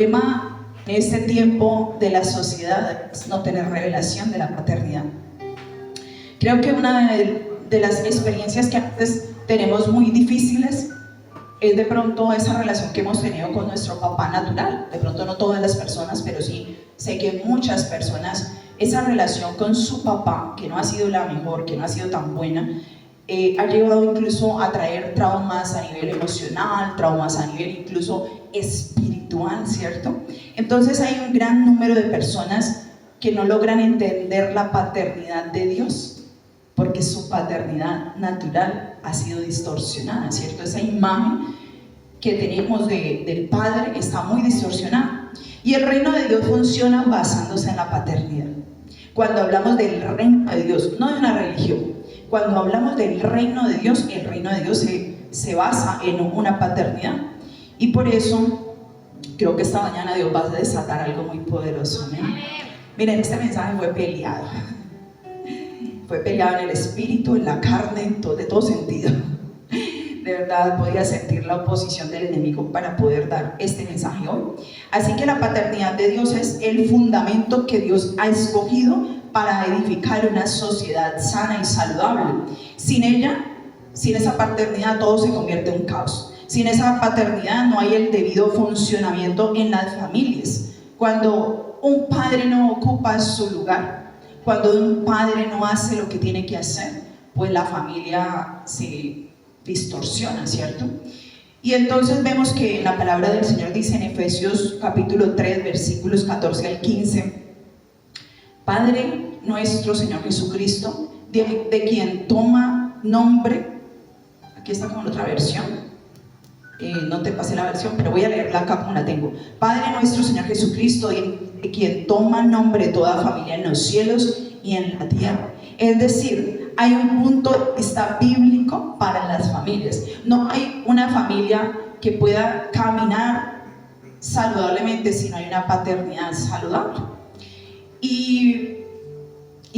problema en este tiempo de la sociedad es no tener revelación de la paternidad. Creo que una de las experiencias que antes tenemos muy difíciles es de pronto esa relación que hemos tenido con nuestro papá natural. De pronto no todas las personas, pero sí sé que muchas personas, esa relación con su papá, que no ha sido la mejor, que no ha sido tan buena, ha llevado incluso a traer traumas a nivel emocional, traumas a nivel incluso espiritual, ¿cierto? Entonces hay un gran número de personas que no logran entender la paternidad de Dios, porque su paternidad natural ha sido distorsionada, ¿cierto? Esa imagen que tenemos del Padre está muy distorsionada. Y el reino de Dios funciona basándose en la paternidad. Cuando hablamos del reino de Dios, no de una religión, cuando hablamos del reino de Dios, el reino de Dios se basa en una paternidad. Y por eso creo que esta mañana Dios va a desatar algo muy poderoso. ¿Amén? Miren, este mensaje fue peleado. Fue peleado en el espíritu, en la carne, de todo sentido. De verdad podía sentir la oposición del enemigo para poder dar este mensaje hoy. Así que la paternidad de Dios es el fundamento que Dios ha escogido para edificar una sociedad sana y saludable. Sin ella, sin esa paternidad, todo se convierte en un caos. Sin esa paternidad no hay el debido funcionamiento en las familias. Cuando un padre no ocupa su lugar, cuando un padre no hace lo que tiene que hacer, pues la familia se distorsiona, ¿cierto? Y entonces vemos que la palabra del Señor dice en Efesios capítulo 3, versículos 14 al 15: Padre nuestro Señor Jesucristo, de quien toma nombre, aquí está con otra versión, no te pasé la versión, pero voy a leerla acá como la tengo. Padre nuestro Señor Jesucristo, de quien toma nombre toda familia en los cielos y en la tierra. Es decir, hay un punto de vista bíblico para las familias. No hay una familia que pueda caminar saludablemente si no hay una paternidad saludable. Y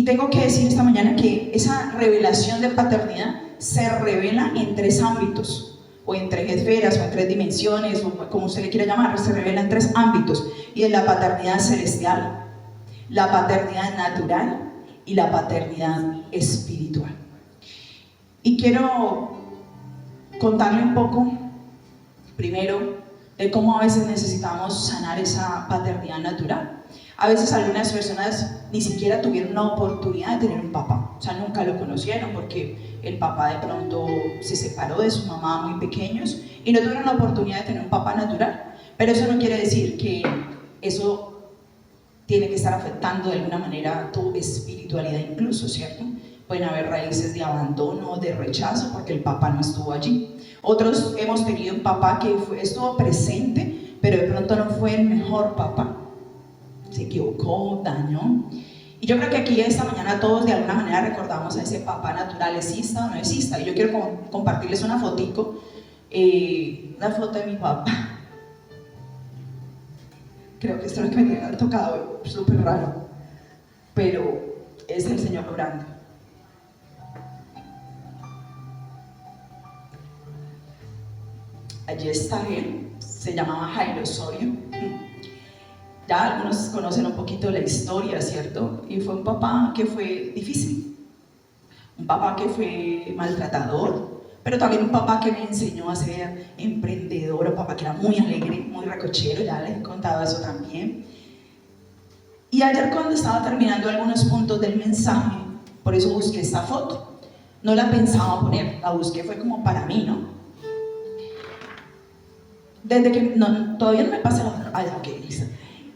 tengo que decir esta mañana que esa revelación de paternidad se revela en tres ámbitos, o en tres esferas, o en tres dimensiones, o como usted le quiera llamar. Se revela en tres ámbitos, y es la paternidad celestial, la paternidad natural y la paternidad espiritual. Y quiero contarle un poco, primero, de cómo a veces necesitamos sanar esa paternidad natural. A veces algunas personas ni siquiera tuvieron la oportunidad de tener un papá, o sea, nunca lo conocieron porque el papá de pronto se separó de su mamá muy pequeños y no tuvieron la oportunidad de tener un papá natural. Pero eso no quiere decir que eso tiene que estar afectando de alguna manera tu espiritualidad incluso, ¿cierto? Pueden haber raíces de abandono, de rechazo, porque el papá no estuvo allí. Otros hemos tenido un papá que estuvo presente, pero de pronto no fue el mejor papá. Se equivocó, dañó. Y yo creo que aquí esta mañana todos de alguna manera recordamos a ese papá natural, exista o no exista. Y yo quiero compartirles una fotico, una foto de mi papá. Creo que esto es lo que me ha tocado, súper raro, pero es el Señor obrando. Allí está él, se llamaba Jairo Osorio. Ya algunos conocen un poquito la historia, ¿cierto? Y fue un papá que fue difícil, un papá que fue maltratador, pero también un papá que me enseñó a ser emprendedor, un papá que era muy alegre, muy recochero, ya les he contado eso también. Y ayer cuando estaba terminando algunos puntos del mensaje, por eso busqué esta foto, no la pensaba poner, la busqué, fue como para mí, ¿no? Desde que, no, todavía no me pasa la... ok, listo.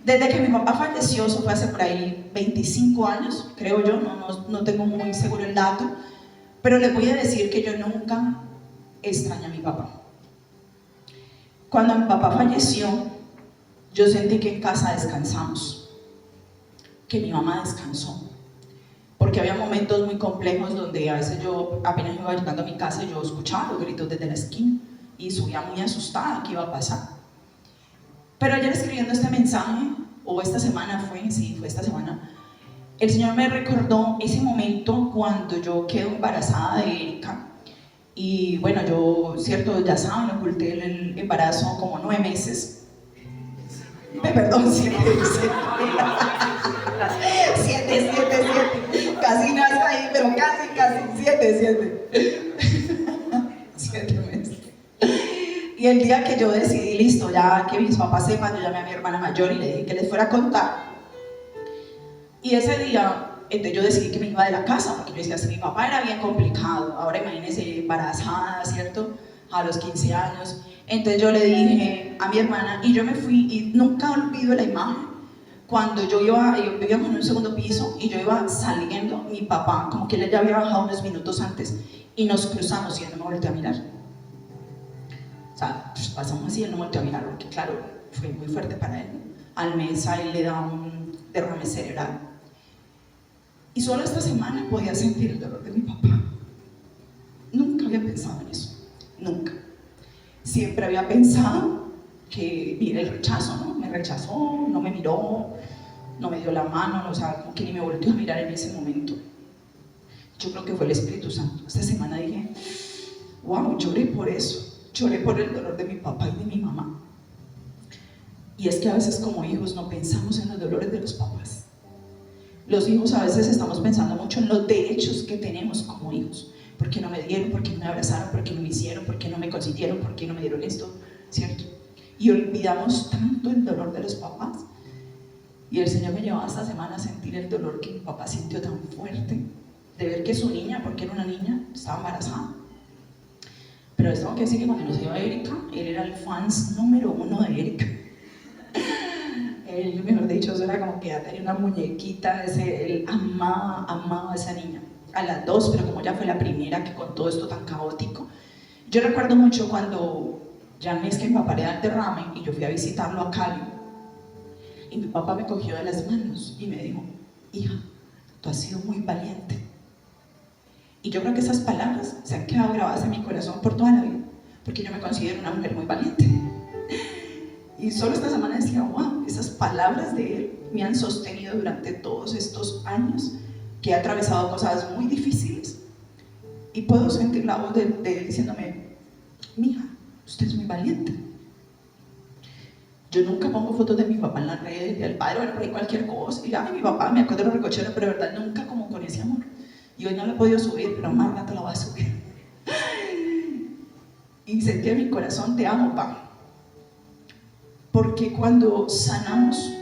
Desde que mi papá falleció, eso fue hace por ahí 25 años, creo yo, no tengo muy seguro el dato, pero les voy a decir que yo nunca extrañé a mi papá. Cuando mi papá falleció, yo sentí que en casa descansamos, que mi mamá descansó, porque había momentos muy complejos donde a veces yo apenas iba llegando a mi casa y yo escuchaba los gritos desde la esquina y subía muy asustada qué iba a pasar. Pero ayer escribiendo este mensaje, o esta semana fue esta semana, el Señor me recordó ese momento cuando yo quedé embarazada de Erika. Y bueno, yo, cierto, ya saben, oculté el embarazo como 9 meses. Perdón, 7, 7, 7, casi no está ahí, pero casi, 7, 7 meses. Y el día que yo decidí, listo, ya que mis papás sepan, yo llamé a mi hermana mayor y le dije que les fuera a contar. Y ese día, entonces yo decidí que me iba de la casa, porque yo decía, si mi papá era bien complicado, ahora imagínense embarazada, ¿cierto? A los 15 años. Entonces yo le dije a mi hermana, y yo me fui, y nunca olvido la imagen, cuando yo vivíamos en un segundo piso, y yo iba saliendo, mi papá, como que él ya había bajado unos minutos antes, y nos cruzamos, y él no me volteó a mirar. O sea, pues pasamos así, él no volteó a mirar, porque claro, fue muy fuerte para él. Al mes a él le da un derrame cerebral. Y solo esta semana podía sentir el dolor de mi papá. Nunca había pensado en eso, nunca. Siempre había pensado que, mire, el rechazo, ¿no? Me rechazó, no me miró, no me dio la mano, o sea, como que ni me volvió a mirar en ese momento. Yo creo que fue el Espíritu Santo. Esta semana dije, wow, lloré por eso, lloré por el dolor de mi papá y de mi mamá. Y es que a veces como hijos no pensamos en los dolores de los papás. Los hijos a veces estamos pensando mucho en los derechos que tenemos como hijos. ¿Por qué no me dieron? ¿Por qué no me abrazaron? ¿Por qué no me hicieron? ¿Por qué no me consintieron? ¿Por qué no me dieron esto? ¿Cierto? Y olvidamos tanto el dolor de los papás. Y el Señor me llevó esta semana a sentir el dolor que mi papá sintió tan fuerte, de ver que su niña, porque era una niña, estaba embarazada. Pero les tengo que decir que cuando nos dio a Erika, él era el fans número 1 de Erika. Él, mejor dicho, eso era como que ya tenía una muñequita, él amaba a esa niña. A las dos, pero como ya fue la primera que con todo esto tan caótico. Yo recuerdo mucho cuando ya es que mi papá le da el derrame y yo fui a visitarlo a Cali. Y mi papá me cogió de las manos y me dijo, hija, tú has sido muy valiente. Y yo creo que esas palabras se han quedado grabadas en mi corazón por toda la vida, porque yo me considero una mujer muy valiente. Y solo esta semana decía, wow, esas palabras de él me han sostenido durante todos estos años que he atravesado cosas muy difíciles. Y puedo sentir la voz de él diciéndome, mija, usted es muy valiente. Yo nunca pongo fotos de mi papá en las redes, del padre, bueno, por ahí cualquier cosa. Y ay, mi papá, me acuerdo de los recocheros, pero de verdad nunca como con ese amor. Y hoy no lo he podido subir, pero más rato lo voy a subir. Y sentí en mi corazón, te amo, papá. Porque cuando sanamos,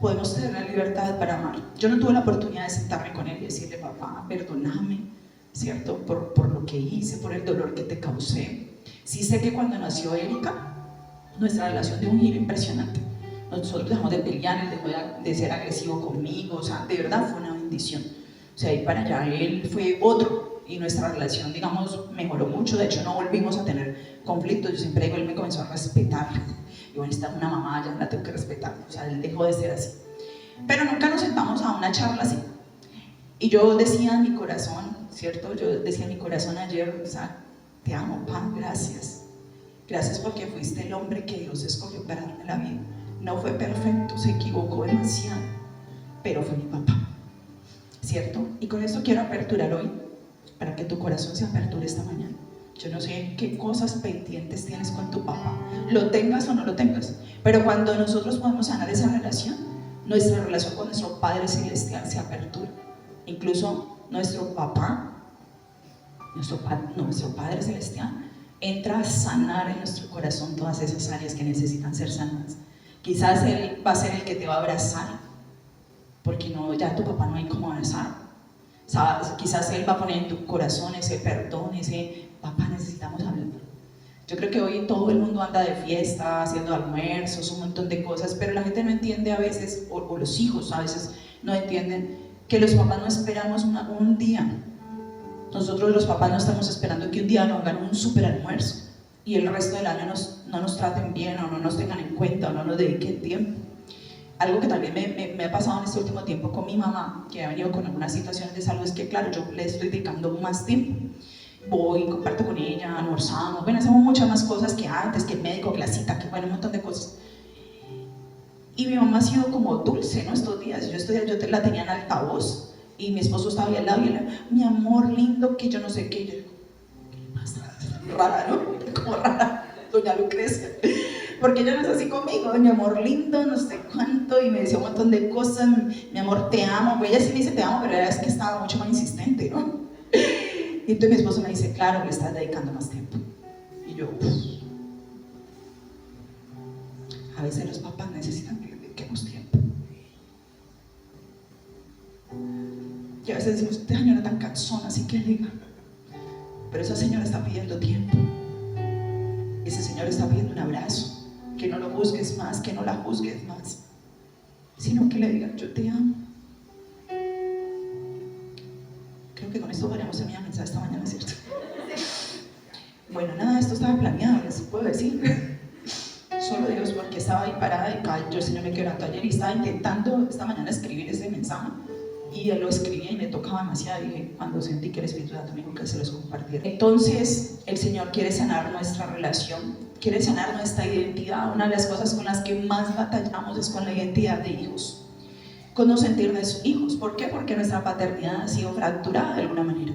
podemos tener la libertad para amar. Yo no tuve la oportunidad de sentarme con él y decirle, papá, perdóname, ¿cierto? Por lo que hice, por el dolor que te causé. Sí sé que cuando nació Erika, nuestra relación dio un giro impresionante. Nosotros dejamos de pelear, él dejó de ser agresivo conmigo, o sea, de verdad fue una bendición. O sea, y para allá él fue otro, y nuestra relación, digamos, mejoró mucho. De hecho, no volvimos a tener conflictos. Yo siempre digo, él me comenzó a respetar. Y bueno, esta es una mamá, ya la tengo que respetar. O sea, él dejó de ser así. Pero nunca nos sentamos a una charla así. Y yo decía en mi corazón, ¿cierto? Yo decía en mi corazón ayer, o sea, te amo, papá, gracias. Gracias porque fuiste el hombre que Dios escogió para darme la vida. No fue perfecto, se equivocó demasiado, pero fue mi papá, ¿cierto? Y con esto quiero aperturar hoy, para que tu corazón se aperture esta mañana. Yo no sé qué cosas pendientes tienes con tu papá, lo tengas o no lo tengas, pero cuando nosotros podemos sanar esa relación, nuestra relación con nuestro Padre Celestial se apertura. Incluso nuestro papá, nuestro Padre Celestial, entra a sanar en nuestro corazón todas esas áreas que necesitan ser sanadas. Quizás Él va a ser el que te va a abrazar, porque no, ya tu papá no hay como abrazar. ¿Sabes? Quizás Él va a poner en tu corazón ese perdón, ese papá, necesitamos hablar. Yo creo que hoy todo el mundo anda de fiesta, haciendo almuerzos, un montón de cosas, pero la gente no entiende a veces, o los hijos a veces no entienden, que los papás no esperamos un día. Nosotros los papás no estamos esperando que un día nos hagan un super almuerzo y el resto del año no nos traten bien, o no nos tengan en cuenta, o no nos dediquen tiempo. Algo que también me ha pasado en este último tiempo con mi mamá, que ha venido con algunas situaciones de salud, es que claro, yo le estoy dedicando más tiempo. Voy, comparto con ella, almorzamos, bueno, hacemos muchas más cosas que antes, que el médico, que la cita, que bueno, un montón de cosas. Y mi mamá ha sido como dulce, ¿no? Estos días, yo la tenía en altavoz, y mi esposo estaba ahí al lado, y él, mi amor lindo, que yo no sé qué. Y yo digo, ¿qué pasa? Rara, ¿no? Como rara, doña Lucrecia. porque ella no es así conmigo, mi amor lindo, no sé cuánto, y me decía un montón de cosas, mi amor te amo, pues ella sí me dice te amo, pero ella es que estaba mucho más insistente, ¿no? Y entonces mi esposo me dice, claro, le estás dedicando más tiempo. Y yo, a veces los papás necesitan que le dediquemos tiempo. Y a veces decimos, esta señora tan cansona, así que diga. Pero esa señora está pidiendo tiempo. Ese señor está pidiendo un abrazo. Que no lo juzgues más, que no la juzgues más, sino que le digan, yo te amo. Creo que con esto podríamos terminar el mensaje esta mañana, ¿cierto? Bueno, nada, esto estaba planeado, les puedo decir. Solo Dios, porque estaba ahí parada y yo el Señor me quebrantó ayer y estaba intentando esta mañana escribir ese mensaje. Y él lo escribía y me tocaba demasiado, y cuando sentí que el Espíritu Santo me dijo que se los compartiera. Entonces el Señor quiere sanar nuestra relación, quiere sanar nuestra identidad. Una de las cosas con las que más batallamos es con la identidad de hijos, con no sentirnos hijos. ¿Por qué? Porque nuestra paternidad ha sido fracturada de alguna manera.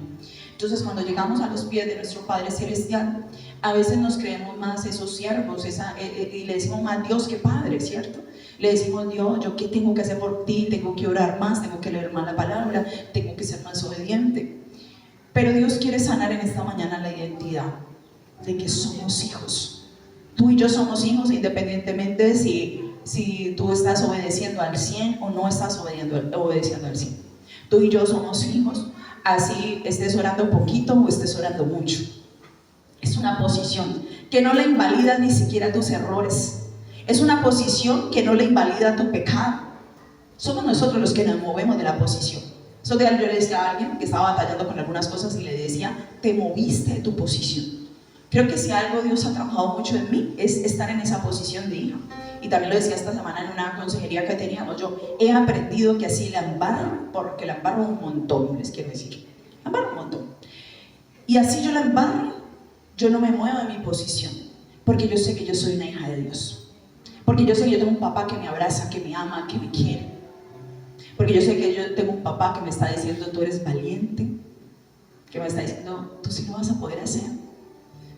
Entonces cuando llegamos a los pies de nuestro Padre Celestial, a veces nos creemos más esos siervos y le decimos más Dios que Padre, ¿cierto? Le decimos, Dios, ¿yo qué tengo que hacer por ti? Tengo que orar más, tengo que leer más la palabra, tengo que ser más obediente. Pero Dios quiere sanar en esta mañana la identidad de que somos hijos. Tú y yo somos hijos independientemente de si tú estás obedeciendo al 100 o no estás obedeciendo al 100. Tú y yo somos hijos, así estés orando poquito o estés orando mucho. Es una posición que no la invalida ni siquiera tus errores. Es una posición que no le invalida tu pecado. Somos nosotros los que nos movemos de la posición. Eso de yo le decía a alguien que estaba batallando con algunas cosas y le decía, te moviste de tu posición. Creo que si algo Dios ha trabajado mucho en mí es estar en esa posición de hija. Y también lo decía esta semana en una consejería que teníamos. Yo he aprendido que así la embarro, porque la embarro un montón, les quiero decir. La embarro un montón. Y así yo la embarro, yo no me muevo de mi posición, porque yo sé que yo soy una hija de Dios. Porque yo sé que yo tengo un papá que me abraza, que me ama, que me quiere. Porque yo sé que yo tengo un papá que me está diciendo, tú eres valiente. Que me está diciendo, tú sí lo vas a poder hacer.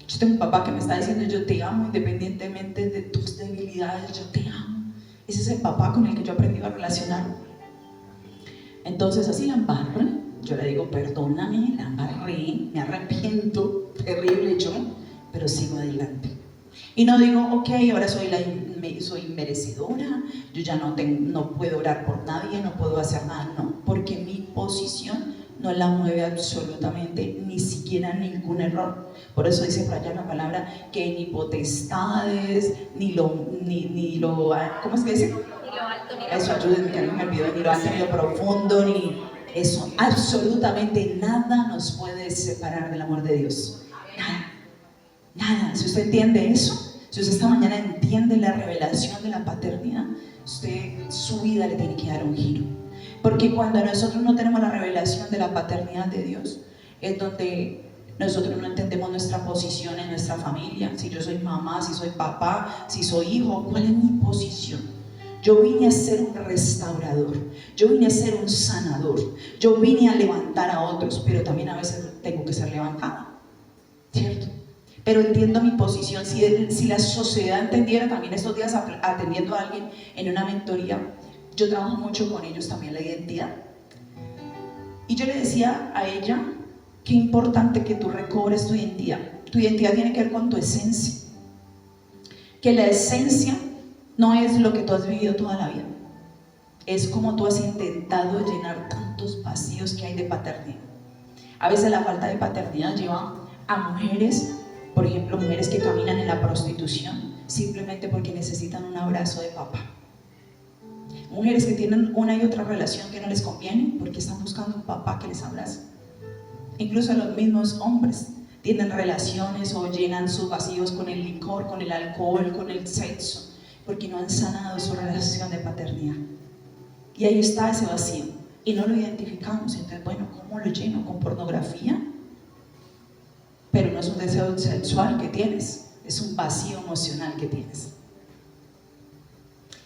Yo tengo un papá que me está diciendo, yo te amo independientemente de tus debilidades, yo te amo. Ese es el papá con el que yo he aprendido a relacionarme. Entonces así la embarré. Yo le digo, perdóname, la embarré, me arrepiento, terrible yo, pero sigo adelante. Y no digo, ok, ahora soy merecedora, yo ya no puedo orar por nadie, no puedo hacer nada, no, porque mi posición no la mueve absolutamente, ni siquiera ningún error. Por eso dice por allá la palabra que ni potestades, ni lo, ¿cómo es que dice? Ni lo alto, ni lo eso, ayúdenme, que no me olvido, ni lo alto, ni lo profundo, ni eso, absolutamente nada nos puede separar del amor de Dios. Nada, si usted entiende eso, si usted esta mañana entiende la revelación de la paternidad, su vida le tiene que dar un giro. Porque cuando nosotros no tenemos la revelación de la paternidad de Dios, es donde nosotros no entendemos nuestra posición en nuestra familia. Si yo soy mamá, si soy papá, si soy hijo, ¿cuál es mi posición? Yo vine a ser un restaurador, yo vine a ser un sanador, yo vine a levantar a otros, pero también a veces tengo que ser levantada, ¿cierto? Pero entiendo mi posición. Si la sociedad entendiera, también estos días atendiendo a alguien en una mentoría, yo trabajo mucho con ellos también la identidad. Y yo le decía a ella, qué importante que tú recobres tu identidad. Tu identidad tiene que ver con tu esencia. Que la esencia no es lo que tú has vivido toda la vida. Es como tú has intentado llenar tantos vacíos que hay de paternidad. A veces la falta de paternidad lleva a mujeres, por ejemplo, mujeres que caminan en la prostitución simplemente porque necesitan un abrazo de papá. Mujeres que tienen una y otra relación que no les conviene porque están buscando un papá que les abrace. Incluso los mismos hombres tienen relaciones o llenan sus vacíos con el licor, con el alcohol, con el sexo, porque no han sanado su relación de paternidad. Y ahí está ese vacío y no lo identificamos. Entonces, bueno, ¿cómo lo lleno? ¿Con pornografía? Pero no es un deseo sexual que tienes, es un vacío emocional que tienes.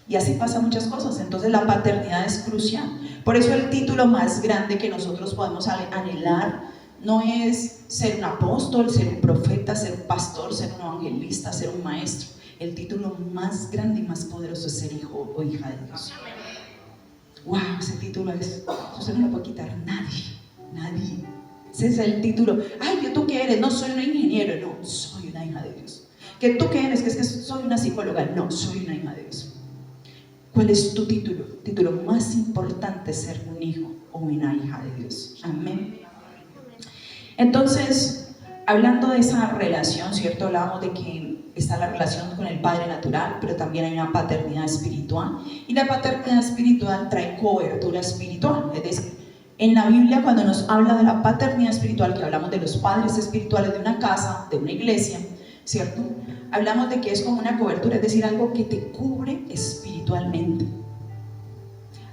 Y así pasan muchas cosas. Entonces la paternidad es crucial. Por eso el título más grande que nosotros podemos anhelar no es ser un apóstol, ser un profeta, ser un pastor, ser un evangelista, ser un maestro. el título más grande y más poderoso es ser hijo o hija de Dios. Wow, ese título eso no lo puede quitar nadie. Ese es el título. Ay, ¿que tú qué eres? No, soy una ingeniero. No, soy una hija de Dios. ¿Que tú qué eres? Que es que soy una psicóloga. No, soy una hija de Dios. ¿Cuál es tu título? El título más importante es ser un hijo o una hija de Dios. Amén. Entonces, hablando de esa relación, ¿cierto? Hablamos de que está la relación con el Padre natural, pero también hay una paternidad espiritual. Y la paternidad espiritual trae cobertura espiritual. Es decir, en la Biblia, cuando nos habla de la paternidad espiritual, que hablamos de los padres espirituales de una casa, de una iglesia, ¿cierto? Hablamos de que es como una cobertura, es decir, algo que te cubre espiritualmente.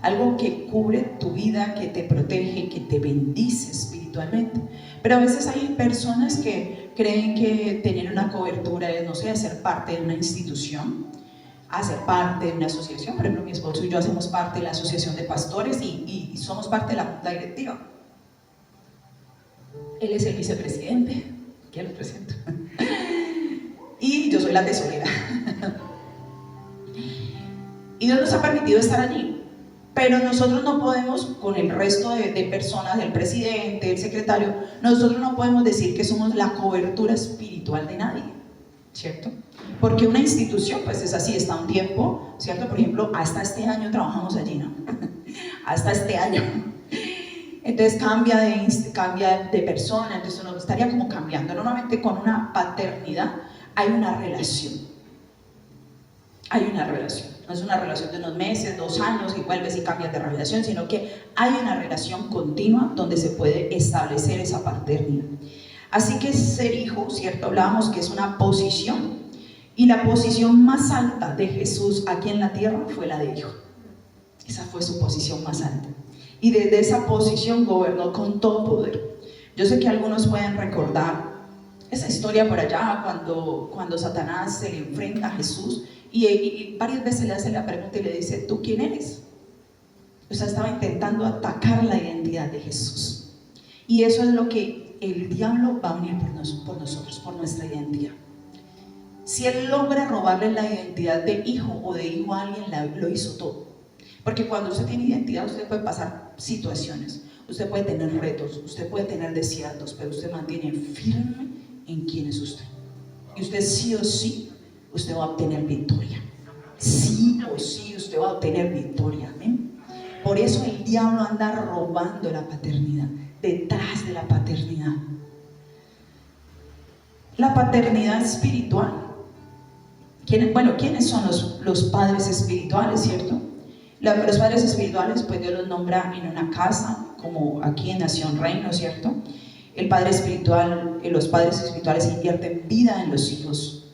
Algo que cubre tu vida, que te protege, que te bendice espiritualmente. Pero a veces hay personas que creen que tener una cobertura es, no sé, ser parte de una institución, hacer parte de una asociación. Por ejemplo, mi esposo y yo hacemos parte de la asociación de pastores y somos parte de la junta directiva. Él es el vicepresidente, que lo presento, y yo soy la tesorera. Y Dios nos ha permitido estar allí. Pero nosotros no podemos, con el resto de personas, el presidente, el secretario, nosotros no podemos decir que somos la cobertura espiritual de nadie, ¿cierto? Porque una institución, pues es así, está un tiempo, ¿cierto? Por ejemplo, hasta este año trabajamos allí, ¿no? Hasta este año. Entonces cambia de persona, entonces uno estaría como cambiando. Normalmente con una paternidad hay una relación. Hay una relación. No es una relación de unos meses, 2 años, y vuelves y cambias de relación, sino que hay una relación continua donde se puede establecer esa paternidad. Así que ser hijo, ¿cierto? Hablábamos que es una posición, y la posición más alta de Jesús aquí en la tierra fue la de hijo. Esa fue su posición más alta. Y desde esa posición gobernó con todo poder. Yo sé que algunos pueden recordar esa historia por allá, cuando Satanás se le enfrenta a Jesús y varias veces le hace la pregunta y le dice: ¿tú quién eres? O sea, estaba intentando atacar la identidad de Jesús. Y eso es lo que el diablo va a unir por nosotros, por nuestra identidad. Si él logra robarle la identidad de hijo o de hijo a alguien, lo hizo todo. Porque cuando usted tiene identidad, usted puede pasar situaciones, usted puede tener retos, usted puede tener desiertos, pero usted mantiene firme en quién es usted. Y usted sí o sí, usted va a obtener victoria. Sí o sí, usted va a obtener victoria. ¿Amén? Por eso el diablo anda robando la paternidad, detrás de la paternidad. La paternidad espiritual. ¿Quiénes son los padres espirituales, cierto? Los padres espirituales, pues Dios los nombra en una casa, como aquí en Nación Reino, ¿cierto? El padre espiritual, los padres espirituales invierten vida en los hijos,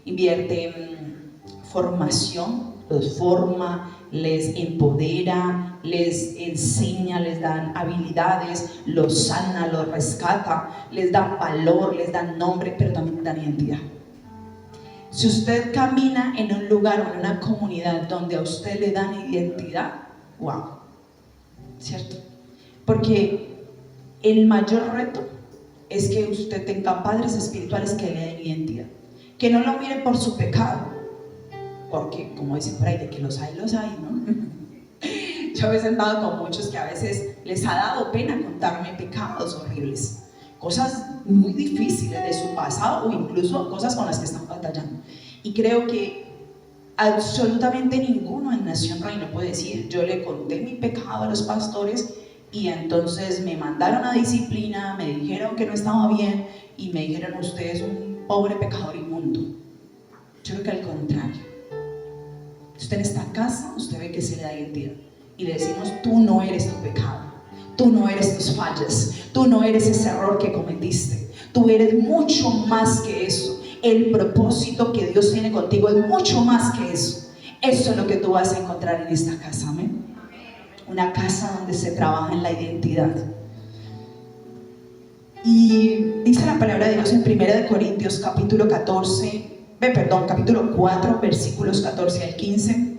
invierten formación, los forma, les empodera, les enseña, les dan habilidades, los sana, los rescata, les da valor, les da nombre, pero también dan identidad. Si usted camina en un lugar o en una comunidad donde a usted le dan identidad, wow, ¿cierto? Porque el mayor reto es que usted tenga padres espirituales que le den identidad, que no lo miren por su pecado, porque como dicen por ahí, de que los hay, ¿no? Yo me he sentado con muchos que a veces les ha dado pena contarme pecados horribles, cosas muy difíciles de su pasado o incluso cosas con las que están batallando. Y creo que absolutamente ninguno en Nación Reino puede decir: yo le conté mi pecado a los pastores y entonces me mandaron a disciplina, me dijeron que no estaba bien y me dijeron: usted es un pobre pecador inmundo. Yo creo que al contrario. Usted en esta casa, usted ve que se le da identidad y le decimos: tú no eres tu pecado, tú no eres tus fallas, tú no eres ese error que cometiste, tú eres mucho más que eso. El propósito que Dios tiene contigo es mucho más que eso. Eso es lo que tú vas a encontrar en esta casa. Amén. Una casa donde se trabaja en la identidad. Y dice la palabra de Dios en 1 Corintios capítulo 4, versículos 14 al 15.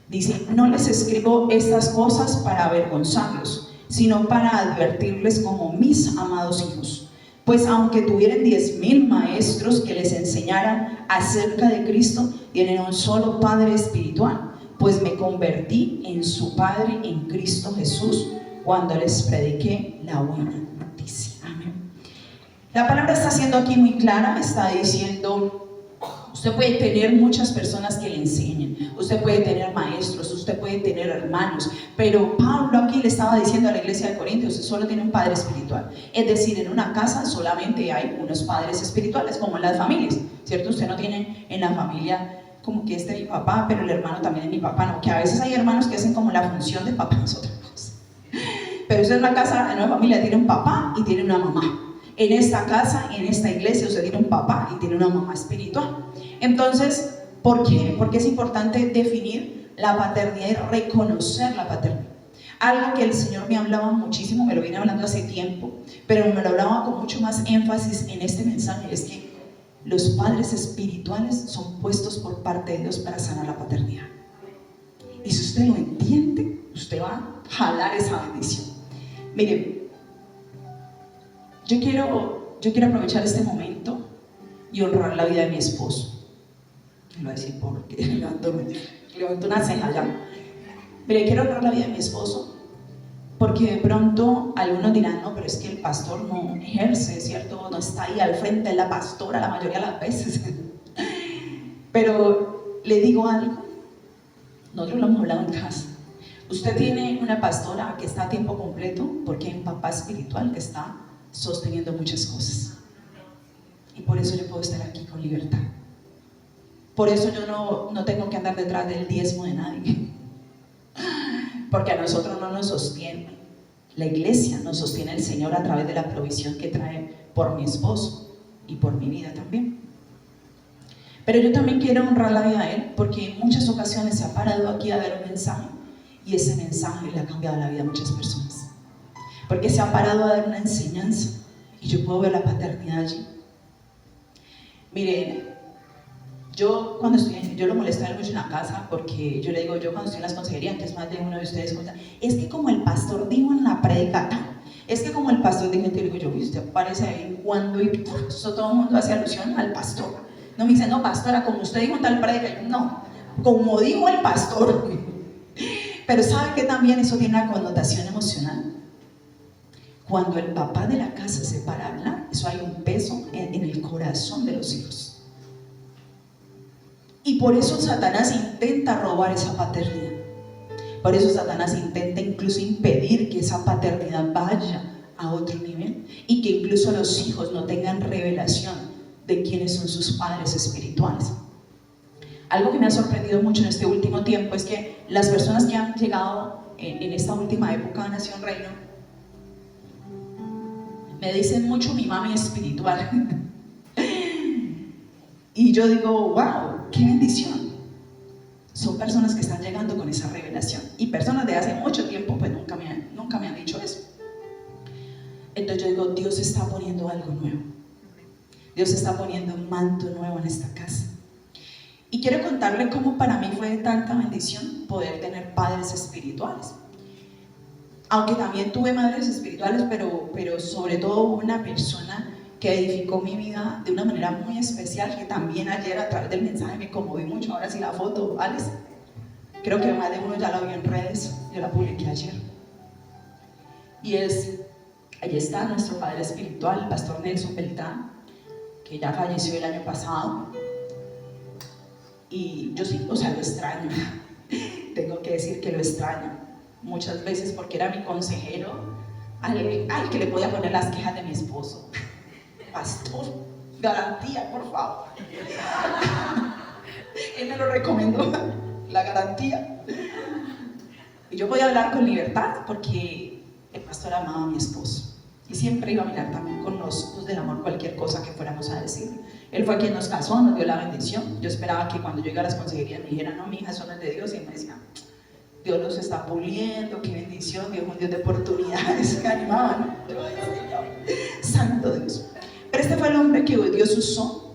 Dice: no les escribo estas cosas para avergonzarlos, sino para advertirles como mis amados hijos. Pues aunque tuvieran 10,000 maestros que les enseñaran acerca de Cristo, tienen un solo Padre espiritual, pues me convertí en su Padre en Cristo Jesús cuando les prediqué la buena noticia. Amén. La palabra está siendo aquí muy clara, está diciendo, usted puede tener muchas personas que le enseñen, usted puede tener maestros, usted puede tener hermanos, pero Pablo aquí le estaba diciendo a la iglesia de Corintios, usted solo tiene un padre espiritual. Es decir, en una casa solamente hay unos padres espirituales, como en las familias, ¿cierto? Usted no tiene en la familia como que este es mi papá, pero el hermano también es mi papá, no, que a veces hay hermanos que hacen como la función de papá, es otra cosa. Pero usted en una casa, en una familia tiene un papá y tiene una mamá. En esta casa, en esta iglesia, usted tiene un papá y tiene una mamá espiritual. Entonces, ¿por qué? Porque es importante definir la paternidad y reconocer la paternidad. Algo que el Señor me hablaba muchísimo, me lo viene hablando hace tiempo, pero me lo hablaba con mucho más énfasis en este mensaje, es que los padres espirituales son puestos por parte de Dios para sanar la paternidad. Y si usted lo entiende, usted va a jalar esa bendición. Miren, yo quiero aprovechar este momento y honrar la vida de mi esposo. Me voy a decir porque levanto una ceja ya. Pero quiero honrar la vida de mi esposo porque de pronto algunos dirán, no, pero es que el pastor no ejerce, ¿cierto? No está ahí al frente, es la pastora la mayoría de las veces. Pero le digo algo, nosotros lo hemos hablado en casa. Usted tiene una pastora que está a tiempo completo porque hay un papá espiritual que está sosteniendo muchas cosas. Y por eso yo puedo estar aquí con libertad. Por eso yo no tengo que andar detrás del diezmo de nadie. Porque a nosotros no nos sostiene la iglesia, nos sostiene el Señor a través de la provisión que trae por mi esposo y por mi vida también. Pero yo también quiero honrar la vida a él porque en muchas ocasiones se ha parado aquí a dar un mensaje y ese mensaje le ha cambiado la vida a muchas personas. Porque se ha parado a dar una enseñanza y yo puedo ver la paternidad allí. Mire, yo lo molesto a él mucho en la casa porque yo le digo, yo cuando estoy en las consejerías, que es más de uno de ustedes, es que como el pastor dijo en la prédica, es que como el pastor dijo, te digo yo, usted aparece ahí cuando y eso todo el mundo hace alusión al pastor. No me dice, no pastora, como usted dijo en tal prédica, no, como dijo el pastor. Pero ¿sabe que también eso tiene una connotación emocional? Cuando el papá de la casa se para a hablar, eso hay un peso en el corazón de los hijos. Y por eso Satanás intenta robar esa paternidad. Por eso Satanás intenta incluso impedir que esa paternidad vaya a otro nivel y que incluso los hijos no tengan revelación de quiénes son sus padres espirituales. Algo que me ha sorprendido mucho en este último tiempo es que las personas que han llegado en esta última época a Nación Reino me dicen mucho mi mami espiritual. Y yo digo, wow, qué bendición. Son personas que están llegando con esa revelación. Y personas de hace mucho tiempo pues nunca me han dicho eso. Entonces yo digo, Dios está poniendo algo nuevo. Dios está poniendo un manto nuevo en esta casa. Y quiero contarle cómo para mí fue de tanta bendición poder tener padres espirituales. Aunque también tuve madres espirituales, pero sobre todo una persona que edificó mi vida de una manera muy especial, que también ayer a través del mensaje me conmoví mucho. Ahora sí la foto, Alex, creo que más de uno ya la vio en redes, yo la publiqué ayer. Y ahí está nuestro padre espiritual, el pastor Nelson Beltrán, que ya falleció el año pasado. Y yo sí, lo extraño, tengo que decir que lo extraño, muchas veces porque era mi consejero, al que le podía poner las quejas de mi esposo. Pastor, garantía, por favor. Él me lo recomendó, la garantía. Y yo podía hablar con libertad porque el pastor amaba a mi esposo y siempre iba a mirar también con los ojos del amor cualquier cosa que fuéramos a decir. Él fue quien nos casó, nos dio la bendición. Yo esperaba que cuando yo llegara a las consejerías me dijeran, no, mi hija, eso no es de Dios. Y él me decía, Dios los está puliendo, qué bendición, Dios es un Dios de oportunidades. Me animaban, santo Dios. Pero este fue el hombre que Dios usó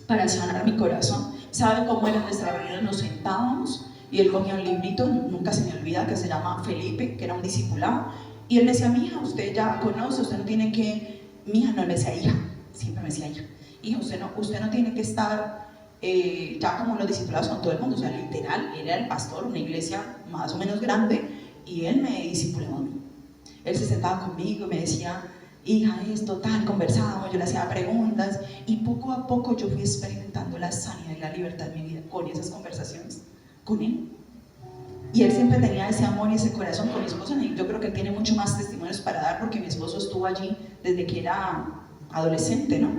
para sanar mi corazón. ¿Sabe cómo era nuestra reunión? Nos sentábamos y él cogía un librito, nunca se me olvida, que se llama Felipe, que era un discipulado. Y él decía, mi hija, usted ya conoce, usted no tiene que mi hija no me decía hija, siempre me decía hija, usted no tiene que estar ya como los discipulados con todo el mundo, o sea, literal, él era el pastor, una iglesia más o menos grande, y él me discipulaba a mí. Él se sentaba conmigo y me decía, hija, esto, tal, conversábamos, yo le hacía preguntas, y poco a poco yo fui experimentando la sanidad y la libertad en mi vida con esas conversaciones, con él. Y él siempre tenía ese amor y ese corazón con mi esposo, y yo creo que él tiene mucho más testimonios para dar, porque mi esposo estuvo allí desde que era adolescente, ¿no?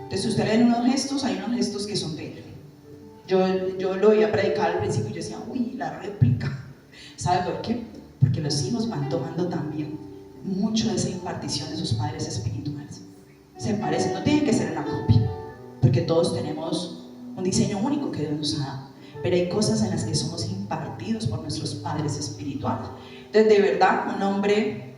Entonces, si ustedes ven unos gestos, hay unos gestos que son de él. Yo lo oía predicar al principio y yo decía, uy, la réplica. ¿Sabe por qué? Porque los hijos van tomando también mucho de esa impartición de sus padres espirituales. Se parecen, no tiene que ser una copia, porque todos tenemos un diseño único que Dios nos ha dado, pero hay cosas en las que somos impartidos por nuestros padres espirituales. Entonces, de verdad, un hombre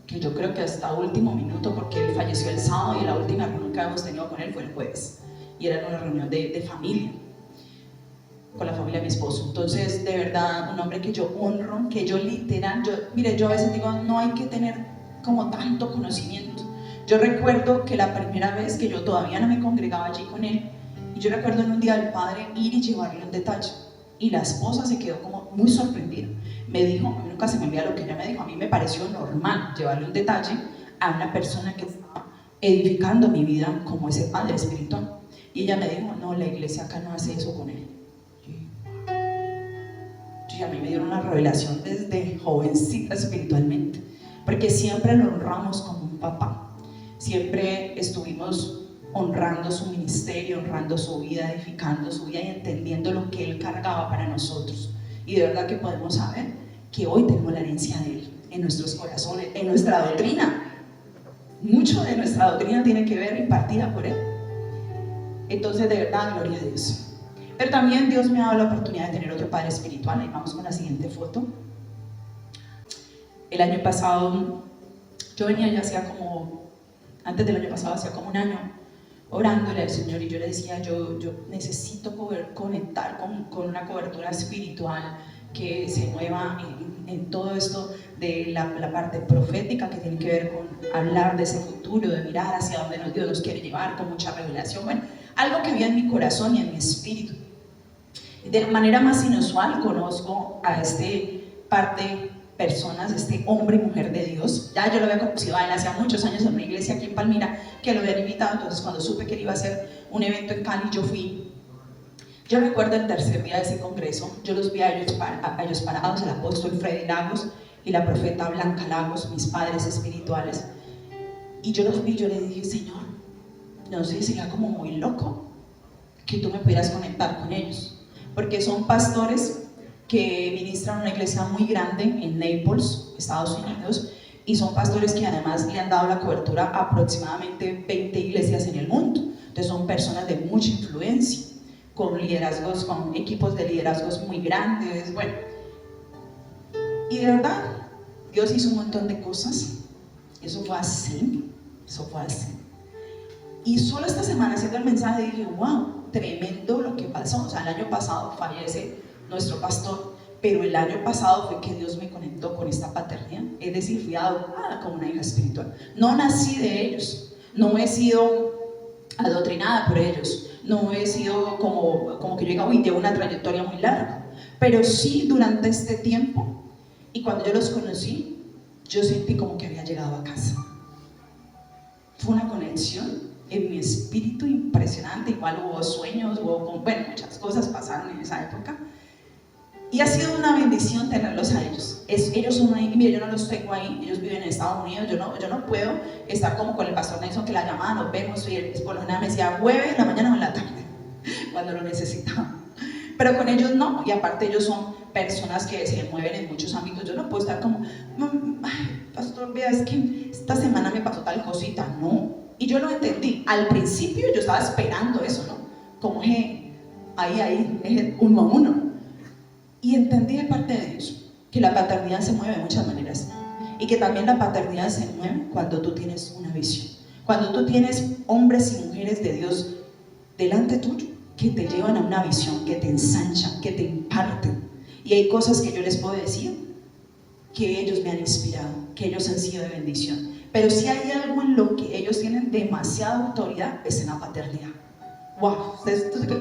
que yo creo que hasta último minuto, porque él falleció el sábado y la última reunión que habíamos tenido con él fue el jueves, y era una reunión de familia, con la familia de mi esposo. Entonces, de verdad, un hombre que yo honro, que yo literal, mire, yo a veces digo, no hay que tener como tanto conocimiento. Yo recuerdo que la primera vez que yo todavía no me congregaba allí con él, y yo recuerdo en un día del padre ir y llevarle un detalle, y la esposa se quedó como muy sorprendida. Me dijo, a mí nunca se me olvida lo que ella me dijo, a mí me pareció normal llevarle un detalle a una persona que estaba edificando mi vida como ese padre espiritual. Y ella me dijo, no, la iglesia acá no hace eso con él. Y a mí me dieron una revelación desde jovencita espiritualmente, porque siempre lo honramos como un papá, siempre estuvimos honrando su ministerio, honrando su vida, edificando su vida y entendiendo lo que él cargaba para nosotros. Y de verdad que podemos saber que hoy tenemos la herencia de él en nuestros corazones, en nuestra doctrina. Mucho de nuestra doctrina tiene que ver impartida por él. Entonces, de verdad, gloria a Dios. Pero también Dios me ha dado la oportunidad de tener otro padre espiritual. Ahí vamos con la siguiente foto. El año pasado, yo venía ya hacía como, antes del año pasado, hacía como un año, orándole al Señor, y yo le decía, yo necesito poder conectar con una cobertura espiritual que se mueva en todo esto de la parte profética, que tiene que ver con hablar de ese futuro, de mirar hacia donde Dios nos quiere llevar, con mucha revelación. Bueno, algo que había en mi corazón y en mi espíritu. De manera más inusual conozco a personas, este hombre y mujer de Dios. Ya yo lo había conocido a él hace muchos años en una iglesia aquí en Palmira, que lo habían invitado. Entonces, cuando supe que él iba a hacer un evento en Cali, yo fui. Yo recuerdo el tercer día de ese congreso, yo los vi a ellos parados, el apóstol Freddy Lagos y la profeta Blanca Lagos, mis padres espirituales, y yo los vi. Yo le dije, Señor, no sé, sería como muy loco que tú me pudieras conectar con ellos, porque son pastores que ministran una iglesia muy grande en Naples, Estados Unidos, y son pastores que además le han dado la cobertura a aproximadamente 20 iglesias en el mundo. Entonces son personas de mucha influencia, con liderazgos, con equipos de liderazgos muy grandes. Bueno, y de verdad Dios hizo un montón de cosas. Eso fue así. Y solo esta semana, haciendo el mensaje, dije, wow, tremendo lo que pasó. O sea, el año pasado fallece nuestro pastor, pero el año pasado fue que Dios me conectó con esta paternidad. Es decir, fui adoptada como una hija espiritual. No nací de ellos, no he sido adoctrinada por ellos, no he sido como que yo diga, uy, llevo una trayectoria muy larga, pero sí durante este tiempo, y cuando yo los conocí, yo sentí como que había llegado a casa. Fue una conexión en mi espíritu impresionante. Igual hubo sueños, bueno, muchas cosas pasaron en esa época, y ha sido una bendición tenerlos a ellos. Ellos son ahí, mire, yo no los tengo ahí, ellos viven en Estados Unidos, yo no puedo estar como con el pastor Nelson, que la llamaba, nos vemos, y él por lo general me decía, jueves, en la mañana o en la tarde, cuando lo necesitaba. Pero con ellos no, y aparte ellos son personas que se mueven en muchos ámbitos. Yo no puedo estar como, ay, pastor, vea, es que esta semana me pasó tal cosita, no. Y yo lo entendí. Al principio yo estaba esperando eso, ¿no? Como ahí, uno a uno. Y entendí de parte de Dios que la paternidad se mueve de muchas maneras, y que también la paternidad se mueve cuando tú tienes una visión, cuando tú tienes hombres y mujeres de Dios delante tuyo que te llevan a una visión, que te ensanchan, que te imparten. Y hay cosas que yo les puedo decir que ellos me han inspirado, que ellos han sido de bendición. Pero si hay algo en lo que ellos tienen demasiada autoridad, es en la paternidad. Wow,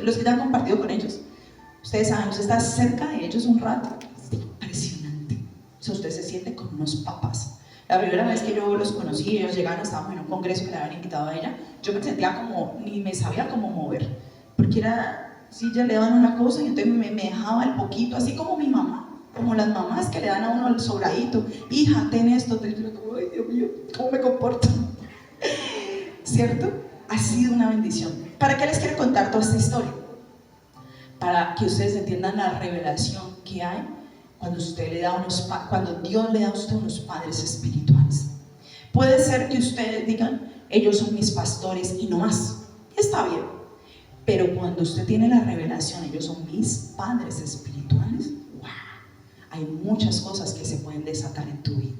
los que ya han compartido con ellos, ustedes saben, usted está cerca de ellos un rato, es impresionante. O sea, usted se siente con unos papás. La primera vez que yo los conocí, ellos llegaron, estábamos en un congreso que le habían invitado a ella, yo me sentía como, ni me sabía cómo mover, porque era, si ya le daban una cosa y entonces me dejaba el poquito, así como mi mamá, como las mamás que le dan a uno el sobradito, hija, ten esto, te digo, ay Dios mío, ¿cómo me comporto? ¿Cierto? Ha sido una bendición. ¿Para qué les quiero contar toda esta historia? Para que ustedes entiendan la revelación que hay cuando cuando Dios le da a usted unos padres espirituales. Puede ser que ustedes digan, ellos son mis pastores y no más. Está bien. Pero cuando usted tiene la revelación, ellos son mis padres espirituales, wow, hay muchas cosas que se pueden desatar en tu vida.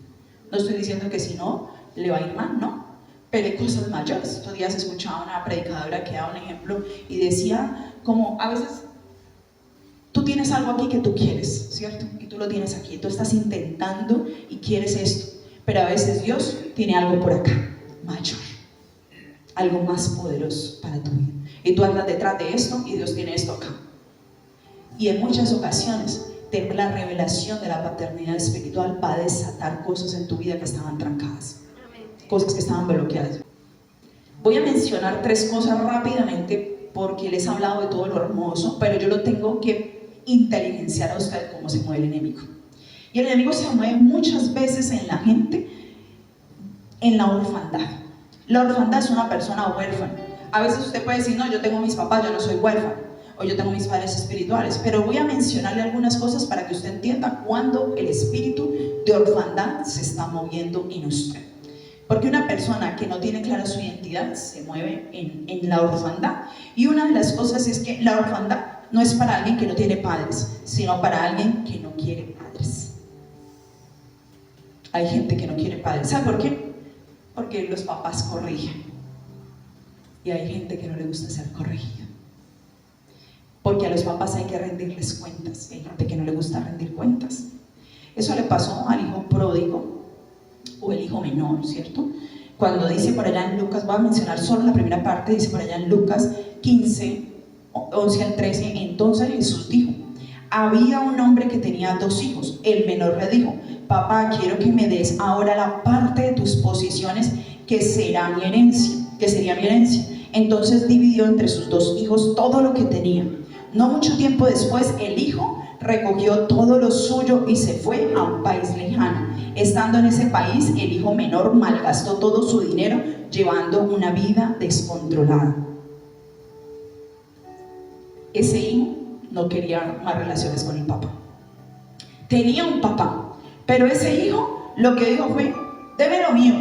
No estoy diciendo que si no, le va a ir mal, no. Pero hay cosas mayores. Estos días escuchaba una predicadora que daba un ejemplo y decía, como a veces tú tienes algo aquí que tú quieres, ¿cierto? Y tú lo tienes aquí, tú estás intentando y quieres esto, pero a veces Dios tiene algo por acá, mayor, algo más poderoso para tu vida. Y tú andas detrás de esto y Dios tiene esto acá. Y en muchas ocasiones, la revelación de la paternidad espiritual va a desatar cosas en tu vida que estaban trancadas, cosas que estaban bloqueadas. Voy a mencionar 3 cosas rápidamente porque les he hablado de todo lo hermoso, pero yo lo tengo que inteligenciar a usted cómo se mueve el enemigo. Y el enemigo se mueve muchas veces en la gente, en la orfandad. La orfandad es una persona huérfana. A veces usted puede decir, no, yo tengo mis papás, yo no soy huérfano, o yo tengo mis padres espirituales, pero voy a mencionarle algunas cosas para que usted entienda cuándo el espíritu de orfandad se está moviendo en usted. Porque una persona que no tiene clara su identidad se mueve en la orfandad. Y una de las cosas es que la orfandad no es para alguien que no tiene padres, sino para alguien que no quiere padres. Hay gente que no quiere padres. ¿Sabe por qué? Porque los papás corrigen. Y hay gente que no le gusta ser corregida. Porque a los papás hay que rendirles cuentas. Hay gente que no le gusta rendir cuentas. Eso le pasó al hijo pródigo o el hijo menor, ¿cierto? Cuando dice por allá en Lucas, voy a mencionar solo la primera parte, dice por allá en Lucas 15, 11 al 13, entonces Jesús dijo, había un hombre que tenía 2 hijos, el menor le dijo, papá, quiero que me des ahora la parte de tus posesiones que sería mi herencia. Entonces dividió entre sus 2 hijos todo lo que tenía. No mucho tiempo después, el hijo recogió todo lo suyo y se fue a un país lejano. Estando en ese país, el hijo menor malgastó todo su dinero llevando una vida descontrolada. Ese hijo no quería más relaciones con el papá. Tenía un papá, pero ese hijo lo que dijo fue, deme lo mío.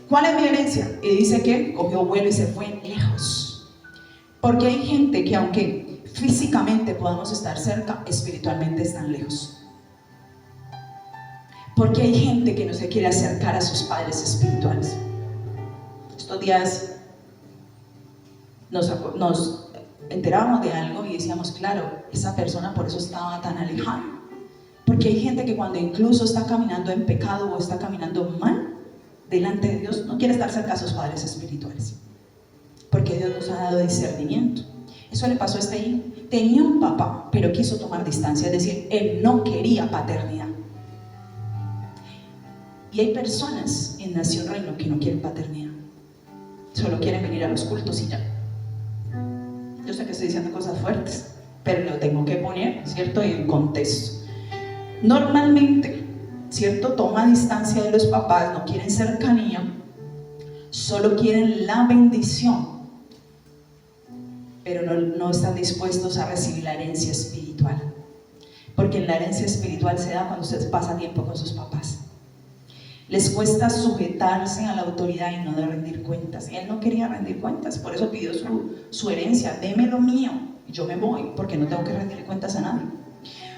¿Cuál es mi herencia? Y dice que cogió vuelo y se fue lejos. Porque hay gente que aunque físicamente podamos estar cerca, espiritualmente están lejos. Porque hay gente que no se quiere acercar a sus padres espirituales. Estos días nos enterábamos de algo y decíamos, claro, esa persona por eso estaba tan alejada. Porque hay gente que cuando incluso está caminando en pecado o está caminando mal delante de Dios, no quiere estar cerca a sus padres espirituales. Porque Dios nos ha dado discernimiento. Eso le pasó a este hijo. Tenía un papá, pero quiso tomar distancia, es decir, él no quería paternidad. Y hay personas en Nación Reino que no quieren paternidad, solo quieren venir a los cultos y ya. Yo sé que estoy diciendo cosas fuertes, pero lo tengo que poner, ¿cierto?, en contexto. Normalmente, ¿cierto?, toma distancia de los papás, no quieren cercanía, solo quieren la bendición, pero no están dispuestos a recibir la herencia espiritual. Porque la herencia espiritual se da cuando usted pasa tiempo con sus papás. Les cuesta sujetarse a la autoridad y no de rendir cuentas. Él no quería rendir cuentas, por eso pidió su herencia. Deme lo mío, y yo me voy, porque no tengo que rendir cuentas a nadie.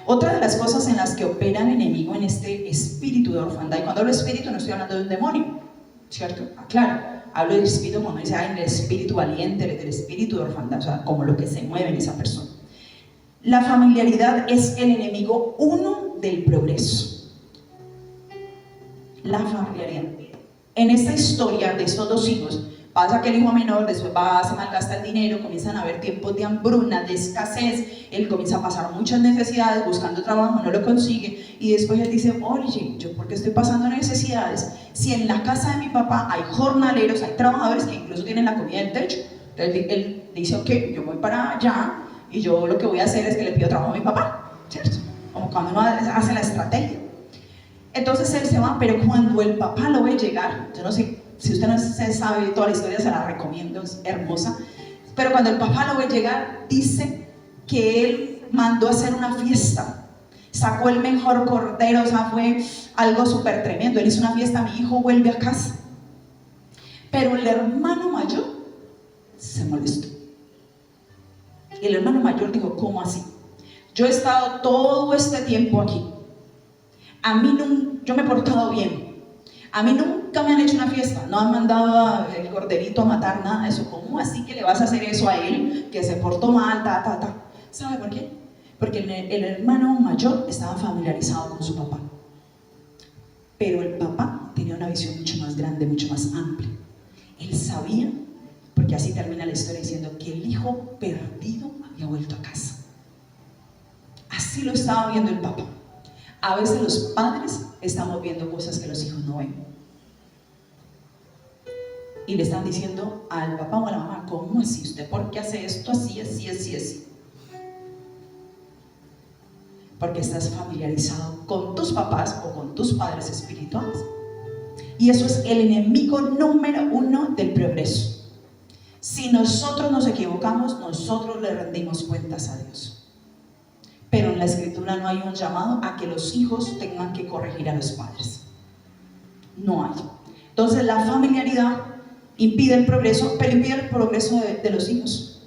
Otra de las cosas en las que opera el enemigo en este espíritu de orfandad, y cuando hablo de espíritu no estoy hablando de un demonio, ¿cierto? Claro, hablo del espíritu, como dice, el espíritu valiente, del espíritu de orfandad, o sea, como lo que se mueve en esa persona. La familiaridad es el enemigo 1 del progreso. La familiaridad. En esta historia de estos dos hijos, pasa que el hijo menor después va, se malgasta el dinero, comienzan a haber tiempos de hambruna, de escasez, él comienza a pasar muchas necesidades, buscando trabajo, no lo consigue, y después él dice, oye, ¿yo por qué estoy pasando necesidades? Si en la casa de mi papá hay jornaleros, hay trabajadores que incluso tienen la comida del techo. Entonces él dice, ok, yo voy para allá, y yo lo que voy a hacer es que le pido trabajo a mi papá, ¿cierto? Como cuando uno hace la estrategia. Entonces él se va, pero cuando el papá lo ve llegar, yo no sé, si usted no se sabe toda la historia, se la recomiendo, es hermosa, pero cuando el papá lo ve llegar, dice que él mandó a hacer una fiesta, sacó el mejor cordero, o sea, fue algo súper tremendo, él hizo una fiesta, mi hijo vuelve a casa, pero el hermano mayor se molestó, y el hermano mayor dijo, ¿cómo así? Yo he estado todo este tiempo aquí, a mí yo me he portado bien, a mí nunca me han hecho una fiesta, no han mandado el corderito a matar, nada de eso. ¿Cómo así que le vas a hacer eso a él, que se portó mal, ¿Sabe por qué? Porque el hermano mayor estaba familiarizado con su papá, pero el papá tenía una visión mucho más grande, mucho más amplia. Él sabía, porque así termina la historia diciendo que el hijo perdido había vuelto a casa. Así lo estaba viendo el papá. A veces los padres estamos viendo cosas que los hijos no ven. Y le están diciendo al papá o a la mamá, ¿cómo así? ¿Usted por qué hace esto así, así, así, así? Porque estás familiarizado con tus papás o con tus padres espirituales. Y eso es el enemigo número uno del progreso. Si nosotros nos equivocamos, nosotros le rendimos cuentas a Dios. Pero en la Escritura no hay un llamado a que los hijos tengan que corregir a los padres. No hay. Entonces la familiaridad impide el progreso, pero impide el progreso de los hijos.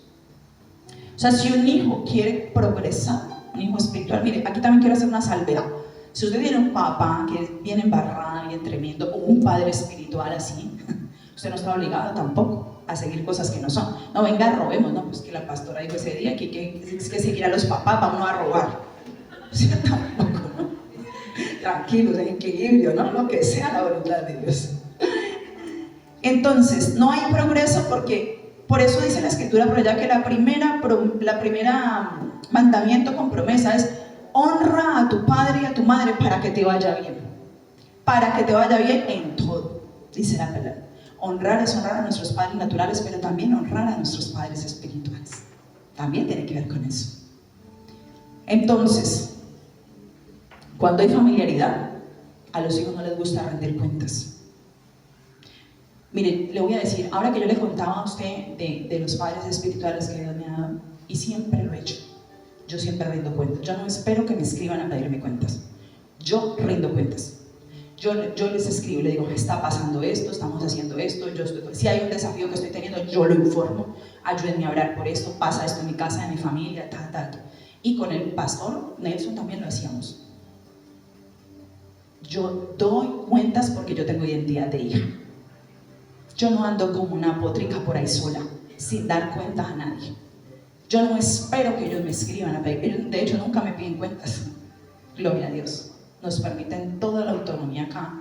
O sea, si un hijo quiere progresar, un hijo espiritual, mire, aquí también quiero hacer una salvedad. Si usted tiene un papá que es bien embarrado, bien tremendo, o un padre espiritual así, usted no está obligado tampoco a seguir cosas que no son. No, venga, robemos, no, pues que la pastora dijo ese día que es que seguir a los papás, vamos a robar. O sea, tampoco, ¿no? Tranquilos, en equilibrio, ¿no? Lo que sea la voluntad de Dios. Entonces, no hay progreso porque, por eso dice la Escritura por allá que la primera mandamiento con promesa es honra a tu padre y a tu madre para que te vaya bien. Para que te vaya bien en todo, dice la palabra. Honrar es honrar a nuestros padres naturales, pero también honrar a nuestros padres espirituales. También tiene que ver con eso. Entonces, cuando hay familiaridad, a los hijos no les gusta rendir cuentas. Mire, le voy a decir, ahora que yo le contaba a usted de los padres espirituales que Dios me ha dado, y siempre lo he hecho, yo siempre rindo cuentas. Yo no espero que me escriban a pedirme cuentas. Yo rindo cuentas. Yo les escribo, le digo, está pasando esto, estamos haciendo esto, si hay un desafío que estoy teniendo, yo lo informo, ayúdenme a orar por esto, pasa esto en mi casa, en mi familia, Y con el pastor Nelson también lo hacíamos. Yo doy cuentas porque yo tengo identidad de hija. Yo no ando como una potrica por ahí sola, sin dar cuentas a nadie. Yo no espero que ellos me escriban a pedir, ellos de hecho nunca me piden cuentas. Gloria a Dios. Nos permiten toda la autonomía acá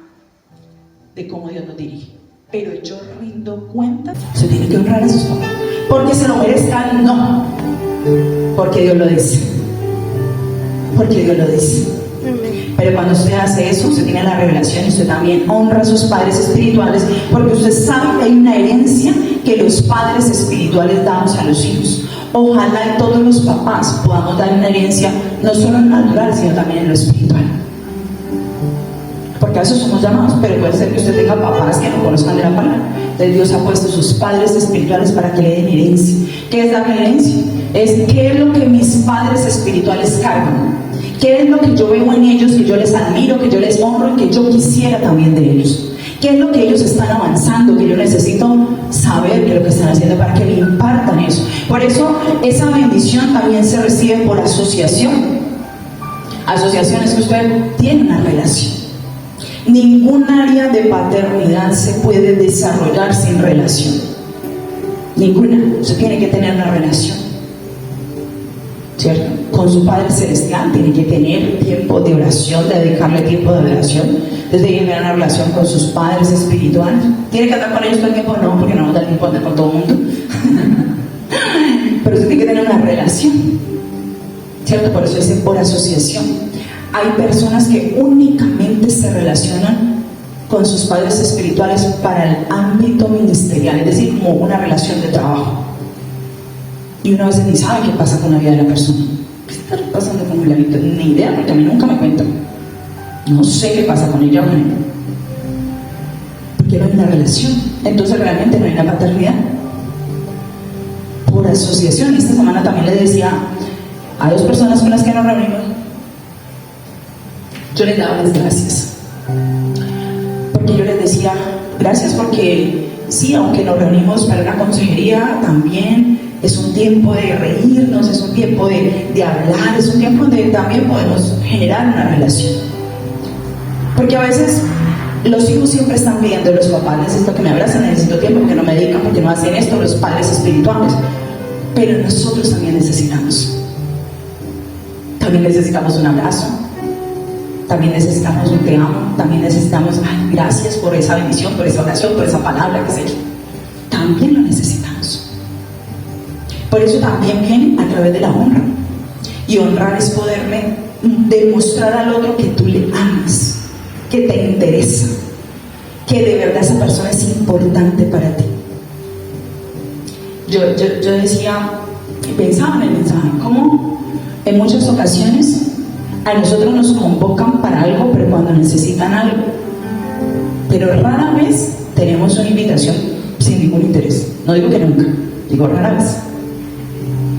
de cómo Dios nos dirige. Pero yo rindo cuentas. Se tiene que honrar a sus papás. Porque se lo merezcan, no. Porque Dios lo dice. Porque Dios lo dice. Pero cuando usted hace eso, usted tiene la revelación y usted también honra a sus padres espirituales, porque usted sabe que hay una herencia que los padres espirituales damos a los hijos. Ojalá todos los papás podamos dar una herencia, no solo en lo natural, sino también en lo espiritual. Porque a eso somos llamados, pero puede ser que usted tenga papás que no conozcan de la palabra. Entonces Dios ha puesto sus padres espirituales para que le den herencia. ¿Qué es la herencia? Es qué es lo que mis padres espirituales cargan. ¿Qué es lo que yo veo en ellos, que yo les admiro, que yo les honro y que yo quisiera también de ellos? ¿Qué es lo que ellos están avanzando, que yo necesito saber qué es lo que están haciendo para que me impartan eso? Por eso esa bendición también se recibe por asociación. Asociación es que usted tiene una relación. Ningún área de paternidad se puede desarrollar sin relación. Ninguna. Usted tiene que tener una relación. ¿cierto? Con su Padre Celestial tiene que tener tiempo de oración, de dedicarle tiempo de oración. Entonces tiene que tener una relación con sus padres espirituales. ¿Tiene que andar con ellos todo el tiempo? No, porque no nos da tiempo de andar con todo el mundo. Pero usted tiene que tener una relación, ¿cierto? Por eso es por asociación. Hay personas que únicamente se relacionan con sus padres espirituales para el ámbito ministerial, es decir, como una relación de trabajo. Y uno a veces ni sabe qué pasa con la vida de la persona. ¿Qué está pasando con Fulanito? Ni idea, porque a mí nunca me cuentan. No sé qué pasa con ella o con él. Porque no hay una relación. Entonces realmente no hay una paternidad. Por asociación, esta semana también le decía a 2 personas con las que nos reunimos, yo les daba las gracias. Porque yo les decía, gracias porque sí, aunque nos reunimos para una consejería, también es un tiempo de reírnos, es un tiempo de hablar, es un tiempo donde también podemos generar una relación. Porque a veces los hijos siempre están pidiendo, los papás, necesito que me abracen, necesito tiempo, porque no me dedican, porque no hacen esto, los padres espirituales. Pero nosotros también necesitamos. También necesitamos un abrazo, también necesitamos un te amo, también necesitamos, ay, gracias por esa bendición, por esa oración, por esa palabra, qué sé yo. También lo necesitamos. Por eso también viene a través de la honra. Y honrar es poderme demostrar al otro que tú le amas, que te interesa, que de verdad esa persona es importante para ti. Yo decía, pensaba en el mensaje, cómo en muchas ocasiones a nosotros nos convocan para algo, pero cuando necesitan algo. Pero rara vez tenemos una invitación sin ningún interés. No digo que nunca, digo rara vez.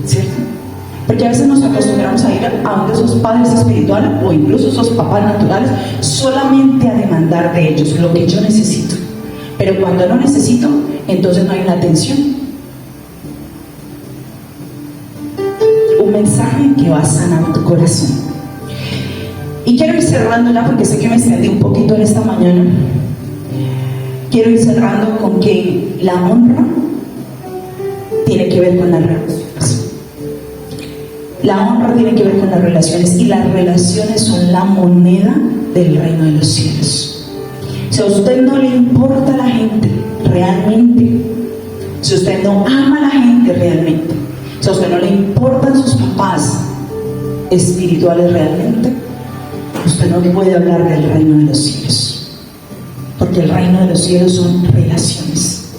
¿Cierto? Porque a veces nos acostumbramos a ir a donde esos padres espirituales o incluso esos papás naturales solamente a demandar de ellos lo que yo necesito. Pero cuando no necesito, entonces no hay una atención. Un mensaje que va a sanar tu corazón. Y quiero ir cerrándola porque sé que me extendí un poquito en esta mañana. Quiero ir cerrando con que la honra tiene que ver con las relaciones. La honra tiene que ver con las relaciones, y las relaciones son la moneda del reino de los cielos. Si a usted no le importa a la gente realmente, si usted no ama a la gente realmente, si a usted no le importan sus papás espirituales realmente, usted no puede hablar del reino de los cielos, porque el reino de los cielos son relaciones,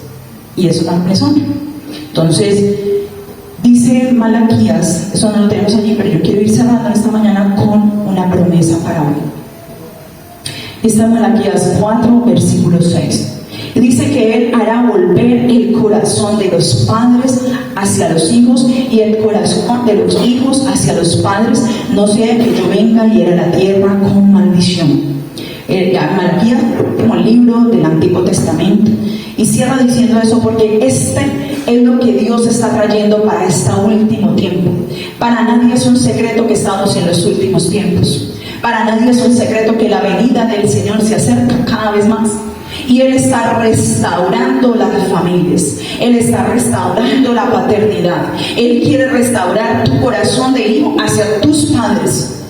y eso también es honra. Entonces dice Malaquías, eso no lo tenemos allí, pero yo quiero ir cerrando esta mañana con una promesa para hoy. Está en Malaquías 4, versículo 6. Y dice que Él hará volver el corazón de los padres hacia los hijos y el corazón de los hijos hacia los padres, no sea que yo venga y hiera la tierra con maldición. Malaquías, como libro del Antiguo Testamento, y cierra diciendo eso porque este es lo que Dios está trayendo para este último tiempo. Para nadie es un secreto que estamos en los últimos tiempos. Para nadie es un secreto que la venida del Señor se acerca cada vez más. Y Él está restaurando las familias. Él está restaurando la paternidad. Él quiere restaurar tu corazón de hijo hacia tus padres,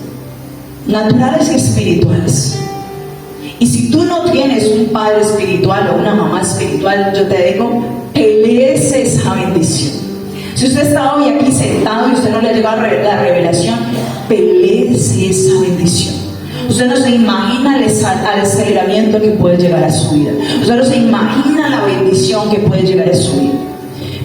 naturales y espirituales. Y si tú no tienes un padre espiritual o una mamá espiritual, yo te digo, pelees esa bendición. Si usted está hoy aquí sentado y usted no le ha llegado la revelación, pelees esa bendición. Usted no se imagina al aceleramiento que puede llegar a su vida. Usted no se imagina la bendición que puede llegar a su vida.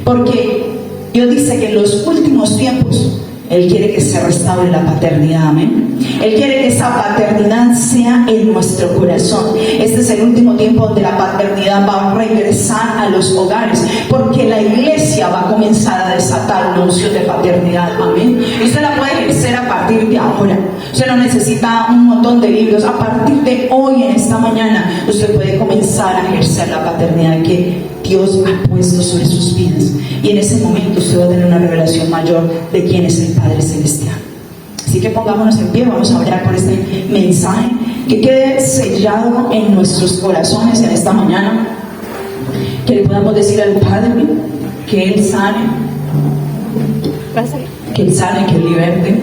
Porque Dios dice que en los últimos tiempos Él quiere que se restaure la paternidad, amén. Él quiere que esa paternidad sea en nuestro corazón. Este es el último tiempo donde la paternidad va a regresar a los hogares, porque la iglesia va a comenzar a desatar una unción de paternidad, amén. Y usted la puede ejercer a partir de ahora. Usted no necesita un montón de libros. A partir de hoy, en esta mañana, usted puede comenzar a ejercer la paternidad que Dios ha puesto sobre sus vidas. Y en ese momento usted va a tener una revelación mayor de quién es el Padre Celestial. Así que pongámonos en pie, vamos a orar por este mensaje, que quede sellado en nuestros corazones en esta mañana, que le podamos decir al Padre que Él sane, que Él sane, que Él liberte.